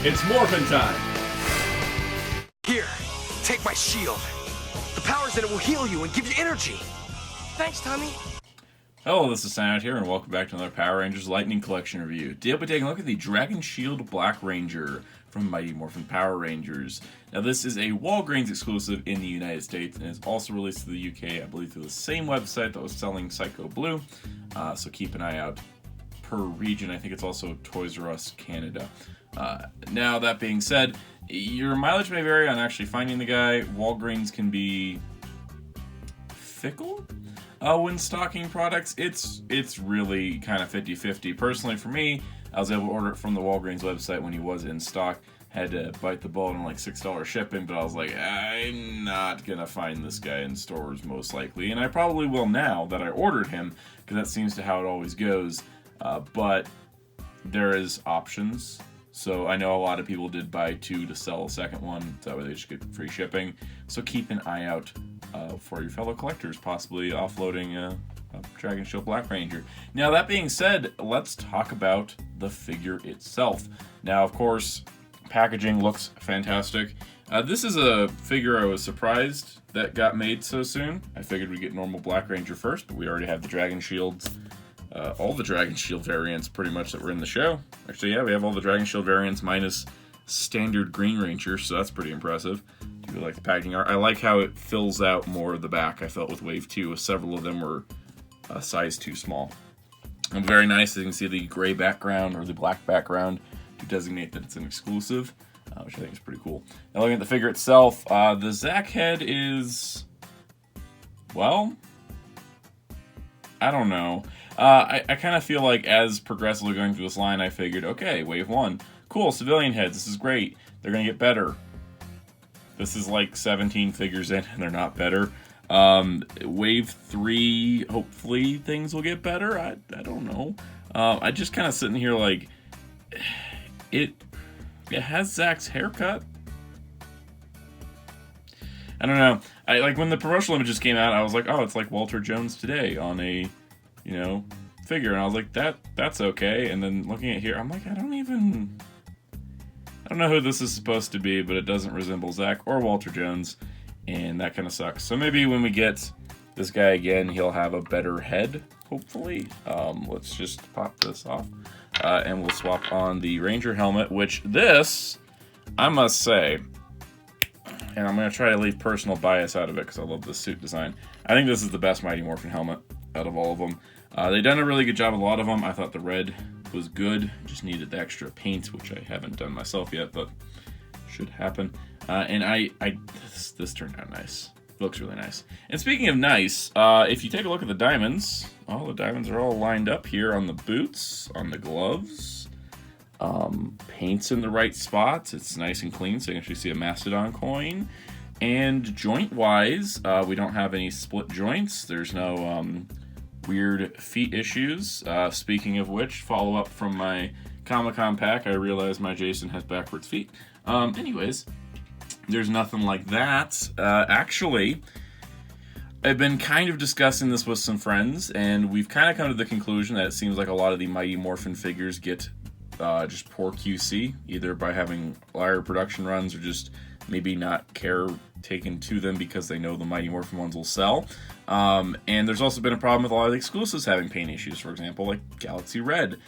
It's Morphin time! Here, take my shield. The powers in it will heal you and give you energy. Thanks, Tommy. Hello, this is Soundout here, and welcome back to another Power Rangers Lightning Collection review. Today we'll be taking a look at the Dragon Shield Black Ranger from Mighty Morphin Power Rangers. Now this is a Walgreens exclusive in the United States, and is also released to the UK, I believe, through the same website that was selling Psycho Blue. So keep an eye out per region. I think it's also Toys R Us Canada. Now that being said, your mileage may vary on actually finding the guy. Walgreens can be fickle when stocking products. It's really kind of 50-50. Personally, for me, I was able to order it from the Walgreens website when he was in stock. Had to bite the bullet on like $6 shipping, but I was like, I'm not gonna find this guy in stores most likely, and I probably will now that I ordered him, because that seems to how it always goes. But there is options. So I know a lot of people did buy two to sell a second one, so that way they just get free shipping. So keep an eye out for your fellow collectors, possibly offloading a Dragon Shield Black Ranger. Now that being said, let's talk about the figure itself. Now, of course, packaging looks fantastic. This is a figure I was surprised that got made so soon. I figured we'd get normal Black Ranger first, but we already have the Dragon Shields. All the Dragon Shield variants pretty much that were in the show. Actually, yeah, we have all the Dragon Shield variants minus standard Green Ranger, so that's pretty impressive. I do like the packaging art. I like how it fills out more of the back. I felt with Wave 2, several of them were a size too small. And very nice, as you can see the gray background or the black background to designate that it's an exclusive, which I think is pretty cool. Now looking at the figure itself, the Zack head is, well, I don't know. I kind of feel like as progressively going through this line, I figured, okay, Wave 1, cool, civilian heads, this is great. They're going to get better. This is like 17 figures in, and they're not better. Wave 3, hopefully things will get better. I don't know. I just kind of sitting here like, it has Zack's haircut. I don't know. I like when the promotional images came out, I was like, oh, it's like Walter Jones today on a, figure, and I was like, that's okay. And then looking at here, I'm like, I don't know who this is supposed to be, but it doesn't resemble Zack or Walter Jones, and that kind of sucks. So maybe when we get this guy again, he'll have a better head, hopefully. Let's just pop this off, and we'll swap on the Ranger helmet, which this, I must say, and I'm going to try to leave personal bias out of it because I love this suit design. I think this is the best Mighty Morphin helmet out of all of them. They've done a really good job with a lot of them. I thought the red was good. Just needed the extra paint, which I haven't done myself yet, but should happen. And this turned out nice. Looks really nice. And speaking of nice, if you take a look at the diamonds, the diamonds are all lined up here on the boots, on the gloves. Paint's in the right spots. It's nice and clean, so you can actually see a Mastodon coin. And joint-wise, we don't have any split joints. There's no weird feet issues. Speaking of which, follow up from my Comic-Con pack, I realized my Jason has backwards feet. Anyways, there's nothing like that. Actually, I've been kind of discussing this with some friends, and we've kind of come to the conclusion that it seems like a lot of the Mighty Morphin figures get just poor QC, either by having liar production runs or just maybe not care taken to them because they know the Mighty Morphin ones will sell. And there's also been a problem with a lot of the exclusives having paint issues, for example, like Galaxy Red.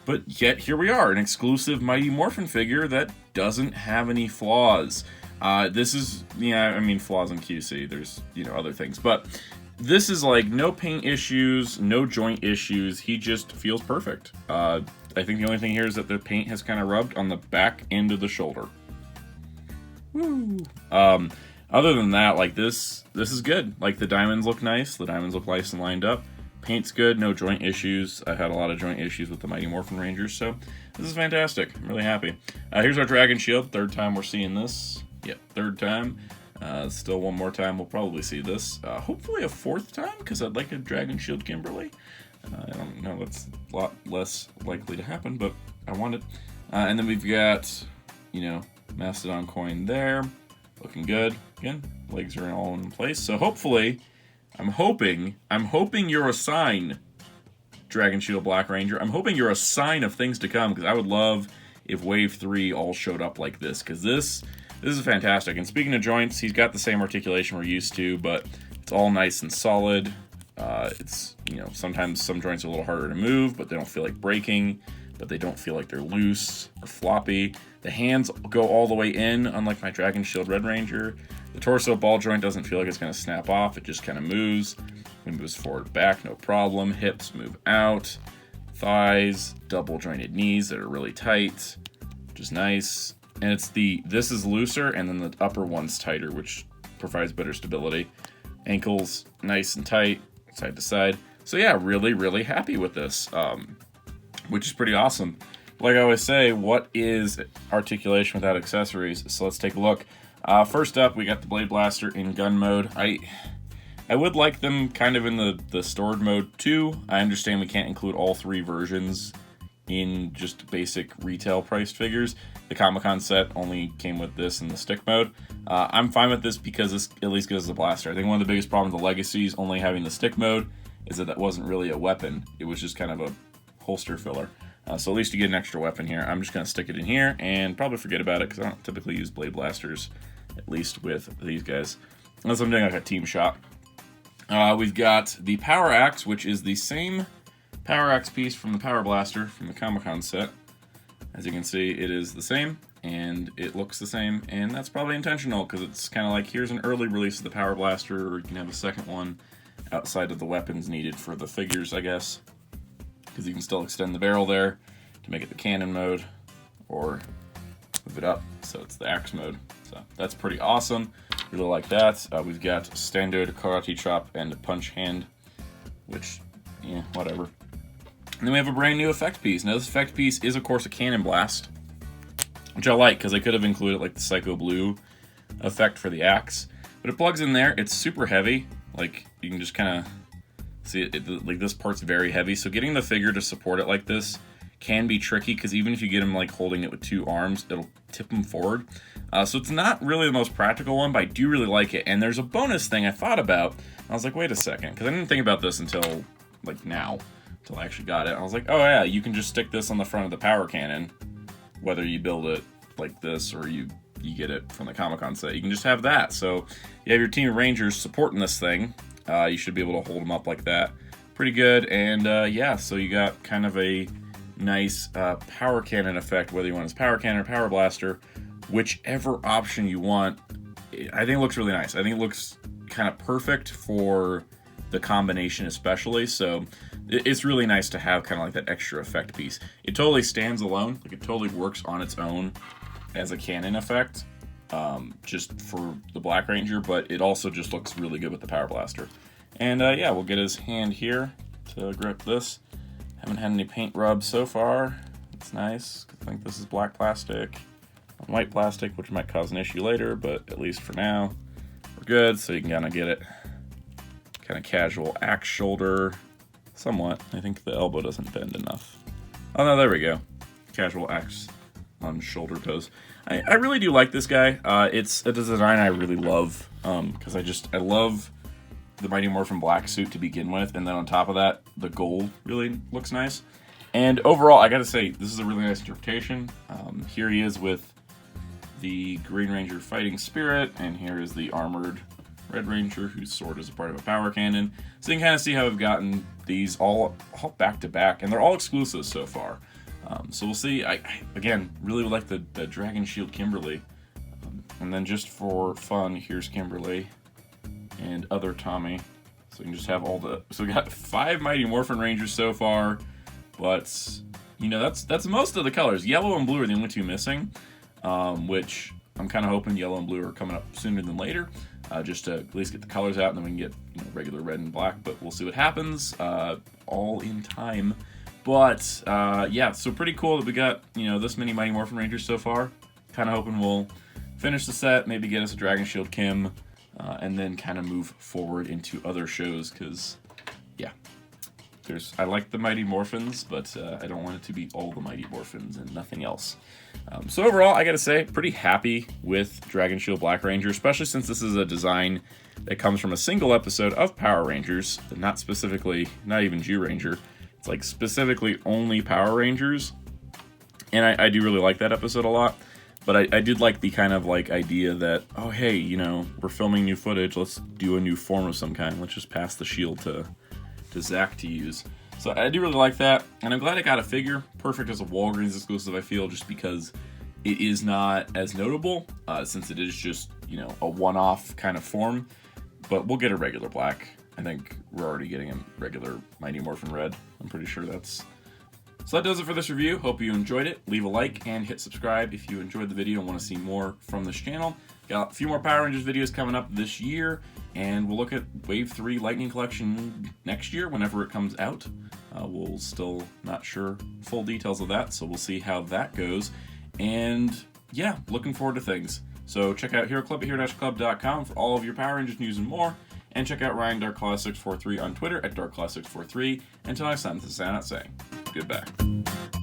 But yet, here we are, an exclusive Mighty Morphin figure that doesn't have any flaws. This is, flaws in QC, there's, other things. But this is like no paint issues, no joint issues, he just feels perfect. I think the only thing here is that the paint has kind of rubbed on the back end of the shoulder. Woo! Other than that, like this is good. Like the diamonds look nice. The diamonds look nice and lined up. Paint's good. No joint issues. I've had a lot of joint issues with the Mighty Morphin Rangers, so this is fantastic. I'm really happy. Here's our Dragon Shield. Third time we're seeing this. Yep, third time. Still one more time we'll probably see this. Hopefully a fourth time, because I'd like a Dragon Shield Kimberly. I don't know, that's a lot less likely to happen, but I want it. And then we've got, Mastodon coin there. Looking good. Again, legs are all in place. So hopefully, I'm hoping you're a sign, Dragon Shield Black Ranger. I'm hoping you're a sign of things to come, because I would love if Wave 3 all showed up like this, because this is fantastic. And speaking of joints, he's got the same articulation we're used to, but it's all nice and solid. It's, you know, sometimes some joints are a little harder to move, but they don't feel like breaking, but they don't feel like they're loose or floppy. The hands go all the way in, unlike my Dragon Shield Red Ranger. The torso ball joint doesn't feel like it's going to snap off. It just kind of moves. It moves forward, back, no problem. Hips move out. Thighs, double jointed knees that are really tight, which is nice. And it's this is looser, and then the upper one's tighter, which provides better stability. Ankles nice and tight, side to side. So yeah, really, really happy with this, which is pretty awesome. Like I always say, what is articulation without accessories? So let's take a look. First up, we got the Blade Blaster in gun mode. I would like them kind of in the stored mode too. I understand we can't include all 3 versions in just basic retail priced figures. The Comic-Con set only came with this in the stick mode. I'm fine with this because this at least gives us a blaster. I think one of the biggest problems with the Legacies only having the stick mode is that wasn't really a weapon. It was just kind of a holster filler. So at least you get an extra weapon here. I'm just going to stick it in here and probably forget about it because I don't typically use Blade Blasters, at least with these guys, unless I'm doing like a team shot. We've got the Power Axe, which is the same Power Axe piece from the Power Blaster from the Comic-Con set. As you can see, it is the same, and it looks the same, and that's probably intentional, because it's kind of like, here's an early release of the Power Blaster, or you can have a second one outside of the weapons needed for the figures, I guess. Because you can still extend the barrel there to make it the cannon mode, or move it up, so it's the axe mode. So that's pretty awesome. Really like that. We've got standard karate chop and punch hand, which, yeah, whatever. And then we have a brand new effect piece. Now this effect piece is, of course, a cannon blast, which I like, because I could have included like the Psycho Blue effect for the axe. But it plugs in there. It's super heavy. Like, you can just kind of see it, like this part's very heavy. So getting the figure to support it like this can be tricky, because even if you get him like holding it with 2 arms, it'll tip him forward. So it's not really the most practical one, but I do really like it. And there's a bonus thing I thought about. I was like, wait a second, because I didn't think about this until like now, until I actually got it. I was like, oh yeah, you can just stick this on the front of the power cannon, whether you build it like this or you get it from the Comic-Con set. You can just have that. So you have your team of Rangers supporting this thing. You should be able to hold them up like that. Pretty good. And yeah, so you got kind of a nice power cannon effect, whether you want it as power cannon or power blaster, whichever option you want. I think it looks really nice. I think it looks kind of perfect for the combination especially, so it's really nice to have kind of like that extra effect piece. It totally stands alone, like it totally works on its own as a cannon effect, just for the Black Ranger, but it also just looks really good with the Power Blaster. And yeah, we'll get his hand here to grip this. Haven't had any paint rub so far. It's nice. I think this is black plastic on white plastic, which might cause an issue later, but at least for now, we're good. So you can kind of get it kind of casual axe shoulder, somewhat. I think the elbow doesn't bend enough. Oh no, there we go. Casual axe on shoulder pose. I really do like this guy. It's a design I really love, because I love the Mighty Morphin black suit to begin with, and then on top of that, the gold really looks nice. And overall, I gotta say, this is a really nice interpretation. Here he is with the Green Ranger fighting spirit, and here is the armored Red Ranger, whose sword is a part of a power cannon. So you can kind of see how we've gotten these all back to back, and they're all exclusives so far. So we'll see. I again, really like the Dragon Shield Kimberly. And then just for fun, here's Kimberly and other Tommy. So you can just have all the... So we got 5 Mighty Morphin Rangers so far, but, you know, that's most of the colors. Yellow and blue are the only 2 missing, which I'm kind of hoping yellow and blue are coming up sooner than later, just to at least get the colors out, and then we can get, you know, regular red and black, but we'll see what happens, all in time. But, yeah, so pretty cool that we got, you know, this many Mighty Morphin Rangers so far. Kind of hoping we'll finish the set, maybe get us a Dragon Shield Kim, and then kind of move forward into other shows, because, yeah, I like the Mighty Morphins, but I don't want it to be all the Mighty Morphins and nothing else. So overall, I gotta say, pretty happy with Dragon Shield Black Ranger, especially since this is a design that comes from a single episode of Power Rangers, not specifically, not even G-Ranger. It's like specifically only Power Rangers. And I do really like that episode a lot. But I did like the kind of like idea that, oh hey, you know, we're filming new footage, let's do a new form of some kind. Let's just pass the shield to Zach to use. So I do really like that, and I'm glad I got a figure. Perfect as a Walgreens exclusive, I feel, just because it is not as notable, since it is just, you know, a one-off kind of form. But we'll get a regular black. I think we're already getting a regular Mighty Morphin Red. I'm pretty sure that's... So that does it for this review. Hope you enjoyed it. Leave a like and hit subscribe if you enjoyed the video and want to see more from this channel. Got a few more Power Rangers videos coming up this year, and we'll look at Wave 3 Lightning Collection next year whenever it comes out. We'll still not sure full details of that, so we'll see how that goes. And yeah, looking forward to things. So check out Hero Club at hero-club.com for all of your Power Rangers news and more. And check out Ryan Darkclaw643 on Twitter at Darkclaw643. Until next time, this is Soundout saying goodbye.